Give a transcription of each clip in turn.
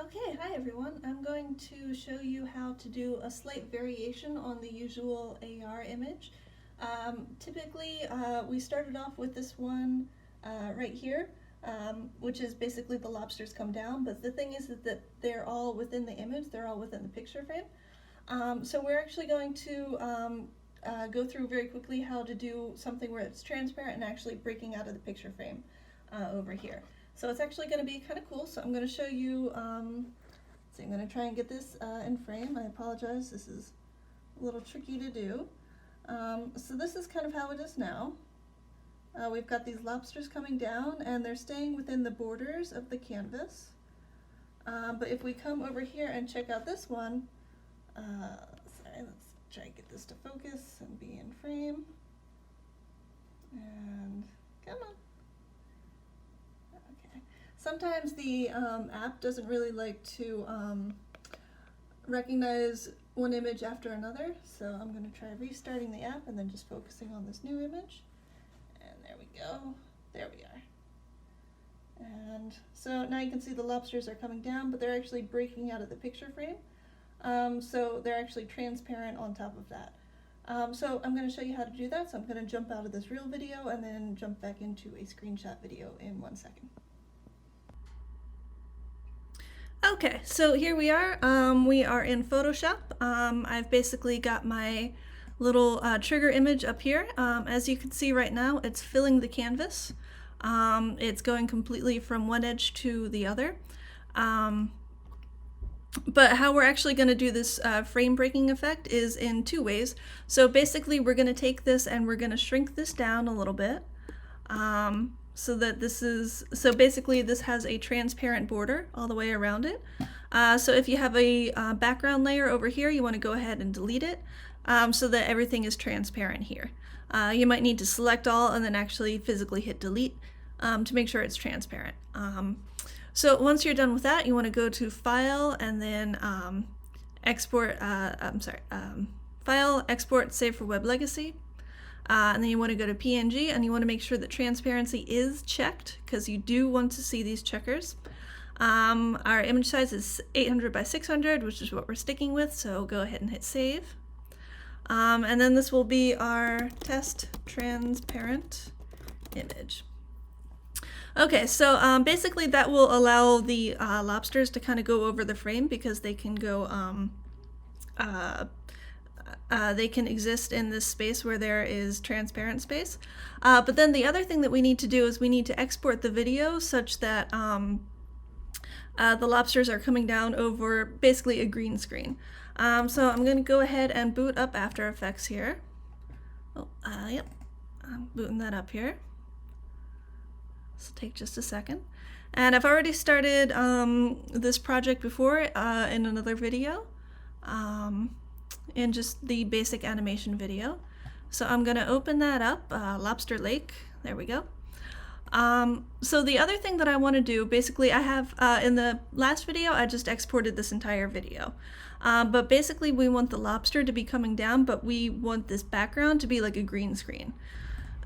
Okay, hi everyone. I'm going to show you how to do a slight variation on the usual AR image. Typically, we started off with this one right here, which is basically the lobsters come down, but the thing is that they're all within the image, they're all within the picture frame. So we're actually going to go through very quickly how to do something where it's transparent and actually breaking out of the picture frame over here. So it's actually going to be kind of cool. So I'm going to show you, so I'm going to try and get this in frame. I apologize, this is a little tricky to do. So this is kind of how it is now. We've got these lobsters coming down and they're staying within the borders of the canvas. But if we come over here and check out this one, sorry, let's try and get this to focus and be in frame. And come on. Okay. Sometimes the app doesn't really like to recognize one image after another, so I'm going to try restarting the app and then just focusing on this new image. And there we go. There we are. And so now you can see the lobsters are coming down, but they're actually breaking out of the picture frame. So they're actually transparent on top of that. So I'm going to show you how to do that. So I'm going to jump out of this real video and then jump back into a screenshot video in 1 second. Okay, so here we are. We are in Photoshop. I've basically got my little trigger image up here. As you can see right now, it's filling the canvas. It's going completely from one edge to the other. But how we're actually going to do this frame breaking effect is in two ways. So basically we're going to take this and we're going to shrink this down a little bit. So that so basically this has a transparent border all the way around it. So if you have a background layer over here, you want to go ahead and delete it so that everything is transparent here. You might need to select all and then actually physically hit delete to make sure it's transparent. So once you're done with that, you want to go to File and then Export, File, Export, Save for Web Legacy. And then you want to go to PNG and you want to make sure that transparency is checked because you do want to see these checkers. Our image size is 800 by 600, which is what we're sticking with, so go ahead and hit Save. And then this will be our test transparent image. Okay, so basically that will allow the lobsters to kind of go over the frame because they can go, they can exist in this space where there is transparent space. But then the other thing that we need to do is we need to export the video such that the lobsters are coming down over basically a green screen. So I'm going to go ahead and boot up After Effects here. Oh, yep, I'm booting that up here. This will take just a second. And I've already started this project before in another video, in just the basic animation video. So I'm going to open that up, Lobster Lake, there we go. So the other thing that I want to do, basically I have, in the last video, I just exported this entire video. But basically we want the lobster to be coming down, but we want this background to be like a green screen.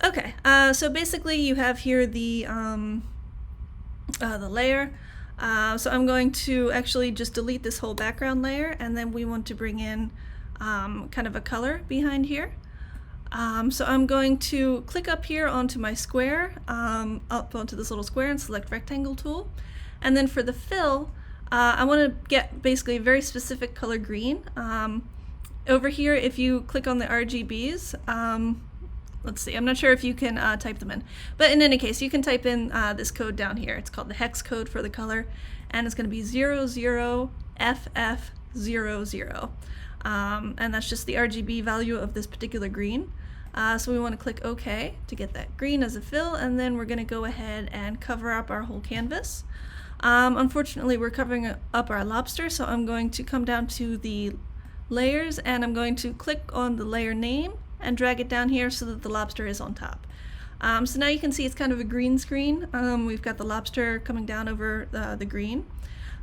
Okay, so basically you have here the layer. So I'm going to actually just delete this whole background layer, and then we want to bring in kind of a color behind here. So I'm going to click up here onto my square, up onto this little square and select rectangle tool. And then for the fill, I want to get basically a very specific color green. Over here, if you click on the RGBs, let's see, I'm not sure if you can type them in, but in any case, you can type in this code down here. It's called the hex code for the color, and it's going to be 00FF00. And that's just the RGB value of this particular green. So we want to click OK to get that green as a fill, and then we're going to go ahead and cover up our whole canvas. Unfortunately, we're covering up our lobster, so I'm going to come down to the layers, and I'm going to click on the layer name and drag it down here so that the lobster is on top. So now you can see it's kind of a green screen. We've got the lobster coming down over the green.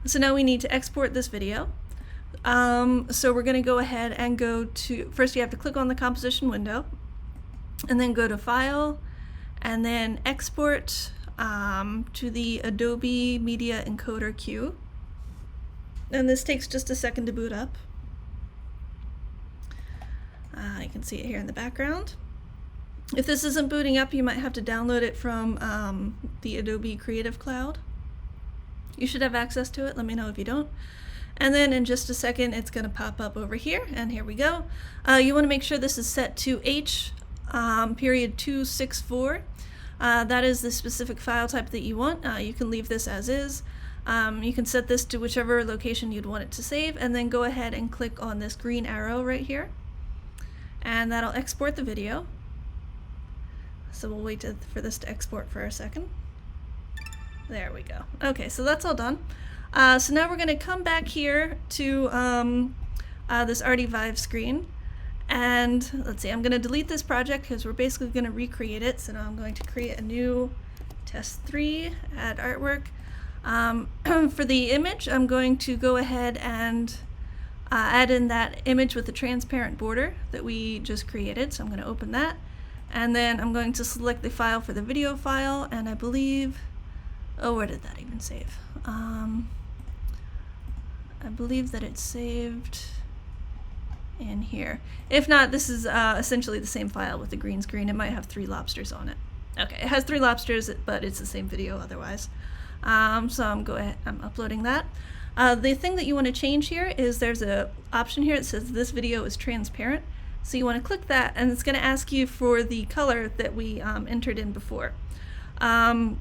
So now we need to export this video. So we're going to go ahead and go to, first you have to click on the composition window, and then go to File, and then Export to the Adobe Media Encoder queue. And this takes just a second to boot up. You can see it here in the background. If this isn't booting up, you might have to download it from the Adobe Creative Cloud. You should have access to it. Let me know if you don't. And then in just a second, it's going to pop up over here, and here we go. You want to make sure this is set to H period 264. That is the specific file type that you want. You can leave this as is. You can set this to whichever location you'd want it to save, and then go ahead and click on this green arrow right here. And that'll export the video. So we'll wait for this to export for a second. There we go. Okay, so that's all done. So now we're going to come back here to this Artivive screen. And let's see, I'm going to delete this project because we're basically going to recreate it. So now I'm going to create a new test 3, add artwork. For the image, I'm going to go ahead and add in that image with the transparent border that we just created. So I'm going to open that, and then I'm going to select the file for the video file, and I believe, oh, where did that even save? I believe that it's saved in here. If not, this is essentially the same file with the green screen. It might have 3 lobsters on it. Okay, it has 3 lobsters, but it's the same video otherwise. So I'm uploading that. The thing that you want to change here is there's an option here that says this video is transparent. So you want to click that, and it's going to ask you for the color that we entered in before. You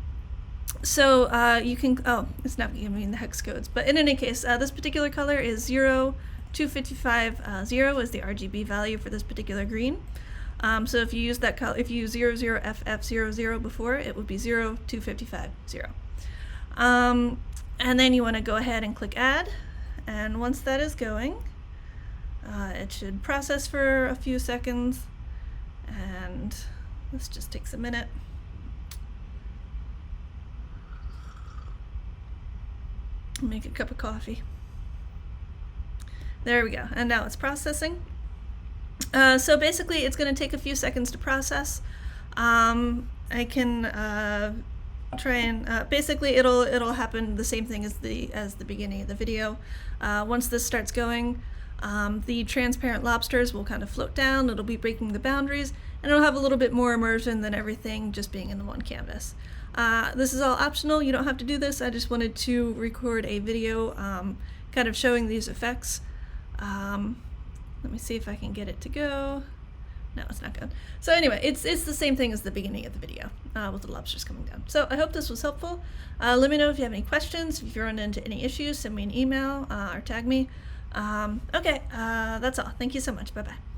can, oh, it's not giving me the hex codes, but in any case, this particular color is 02550 is the RGB value for this particular green. So if you use that color, if you use 00FF00 before, it would be 02550. And then you want to go ahead and click add, and once that is going, it should process for a few seconds, and this just takes a minute. Make a cup of coffee. There we go, and now it's processing. So basically it's going to take a few seconds to process. I can try and basically it'll happen the same thing as the beginning of the video. Once this starts going, the transparent lobsters will kind of float down. It'll be breaking the boundaries, and it'll have a little bit more immersion than everything just being in the one canvas. This is all optional. You don't have to do this. I just wanted to record a video kind of showing these effects. Let me see if I can get it to go. No, it's not good. So anyway, it's the same thing as the beginning of the video with the lobsters coming down. So I hope this was helpful. Let me know if you have any questions. If you run into any issues, send me an email or tag me. Okay, that's all. Thank you so much. Bye-bye.